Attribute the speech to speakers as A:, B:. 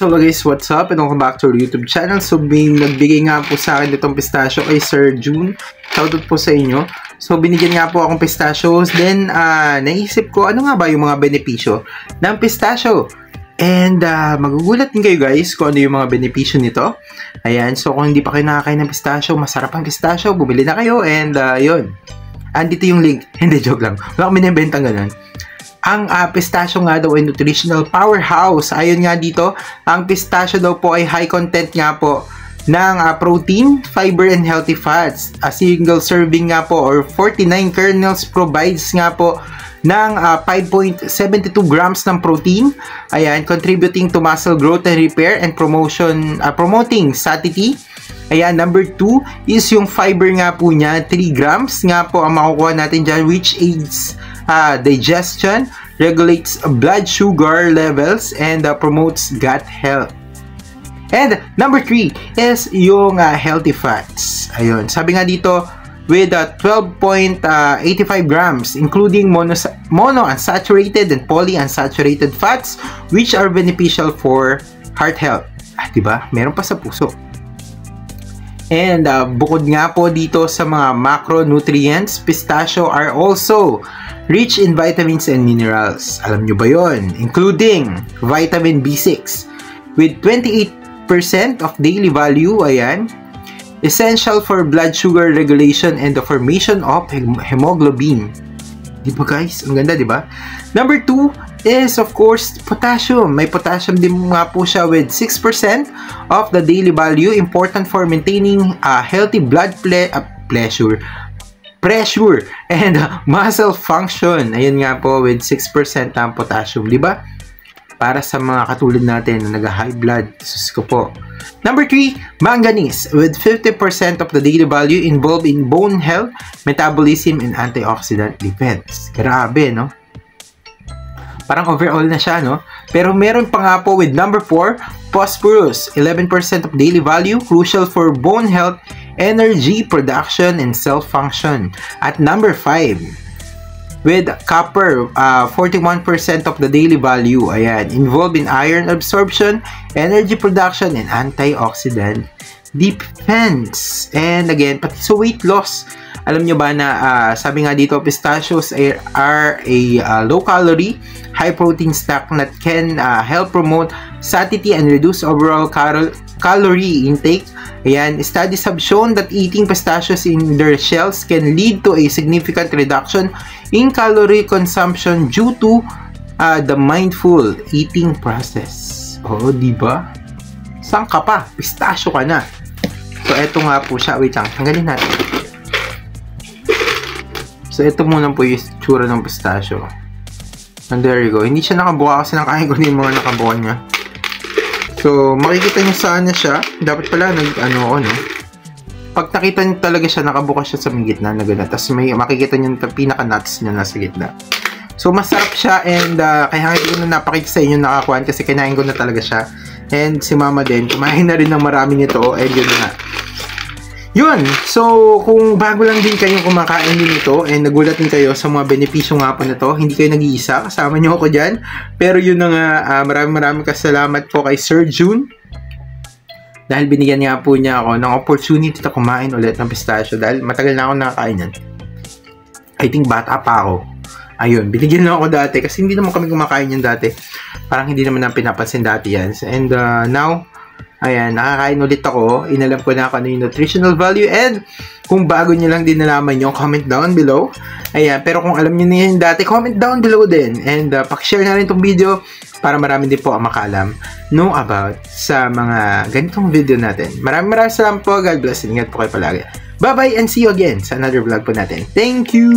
A: Hello guys, what's up? And welcome back to our YouTube channel. So, nagbigay nga po sa akin itong pistachio kay Sir June. Shoutout po sa inyo. So, binigyan nga po akong pistachios. Then, naisip ko, ano nga ba yung mga benepisyo ng pistachio? And, magugulat din kayo guys kung ano yung mga benepisyo nito. Ayan, so kung hindi pa kayo nakakain ng pistachio, masarap ang pistachio, bumili na kayo. And, yun. Andito yung link. Hindi, joke lang. Wala kami nabentang ganun. Ang pistachio nga daw ay nutritional powerhouse. Ayon nga dito, ang pistachio daw po ay high content nga po ng protein, fiber, and healthy fats. A single serving nga po or 49 kernels provides nga po ng 5.72 grams ng protein. Ayan, contributing to muscle growth and repair and promoting satiety. Ayan, number 2 is yung fiber nga po niya, 3 grams nga po ang makukuha natin dyan, which aids digestion, regulates blood sugar levels, and promotes gut health. And number 3 is yung healthy fats. Ayun, sabi nga dito, with 12.85 grams, including monounsaturated and polyunsaturated fats, which are beneficial for heart health. Diba? Meron pa sa puso. And bukod nga po dito sa mga macronutrients, pistachio are also rich in vitamins and minerals. Alam nyo ba yon? Including vitamin B6 with 28% of daily value. Ayan. Essential for blood sugar regulation and the formation of hemoglobin. Diba guys? Ang ganda, diba? Number 2 is of course potassium. May potassium din nga po siya with 6% of the daily value. Important for maintaining healthy blood pressure and muscle function. Ayun nga po with 6% ng potassium, di ba? Para sa mga katulad natin na nag-high blood. Sus ko po. Number 3, manganese with 50% of the daily value involved in bone health, metabolism, and antioxidant defense. Grabe, no? Parang overall na siya, no? Pero meron pa nga po with number 4, phosphorus, 11% of daily value, crucial for bone health, energy production, and cell function. At number 5, with copper, 41% of the daily value, ayan, involved in iron absorption, energy production, and antioxidant defense. And again, pati sa weight loss, alam nyo ba na sabi nga dito, pistachios are a low-calorie, high-protein snack that can help promote satiety and reduce overall calorie intake. Ayan, studies have shown that eating pistachios in their shells can lead to a significant reduction in calorie consumption due to the mindful eating process. Oh, diba? Saan ka pa? Pistachio ka na. So, eto nga po siya. Wait lang, tanggalin natin. So, ito muna po yung tsura ng pistachio. And there you go. Hindi siya nakabuka kasi nakain ko na yung mga nakabuka niya. So, makikita nyo saan na siya. Dapat pala, no? Pag nakita nyo talaga siya, nakabuka siya sa may gitna na gano'n. Tapos may makikita nyo yung pinaka-nuts niya nasa gitna. So, masarap siya and kaya hindi ko na napakita sa inyo nakakuhaan kasi kinain ko na talaga siya. And si mama din, kumain na rin ng marami nito. And yun na nga. Yun, so kung bago lang din kayo kumakain din ito and nagulat din kayo sa mga benepisyo nga po na to, hindi kayo nag-iisa, kasama nyo ako dyan. Pero yun na nga, maraming kasalamat po kay Sir June dahil binigyan nga po niya ako ng opportunity na kumain ulit ng pistachio dahil matagal na ako nakakain yan. I think bata pa ako. Ayun, binigyan lang ako dati kasi hindi naman kami kumakain yan dati. Parang hindi naman na pinapansin dati yan. And now, ayan, nakakain ulit ako. Inalam ko na ano yung nutritional value. And kung bago nyo lang din nalaman nyo, comment down below. Ayan, pero kung alam nyo na yun dati, comment down below din. And pakishare na rin itong video para marami din po ang makalam know about sa mga ganitong video natin. Maraming salamat po. God bless. Ingat po kayo palagi. Bye-bye and see you again sa another vlog po natin. Thank you!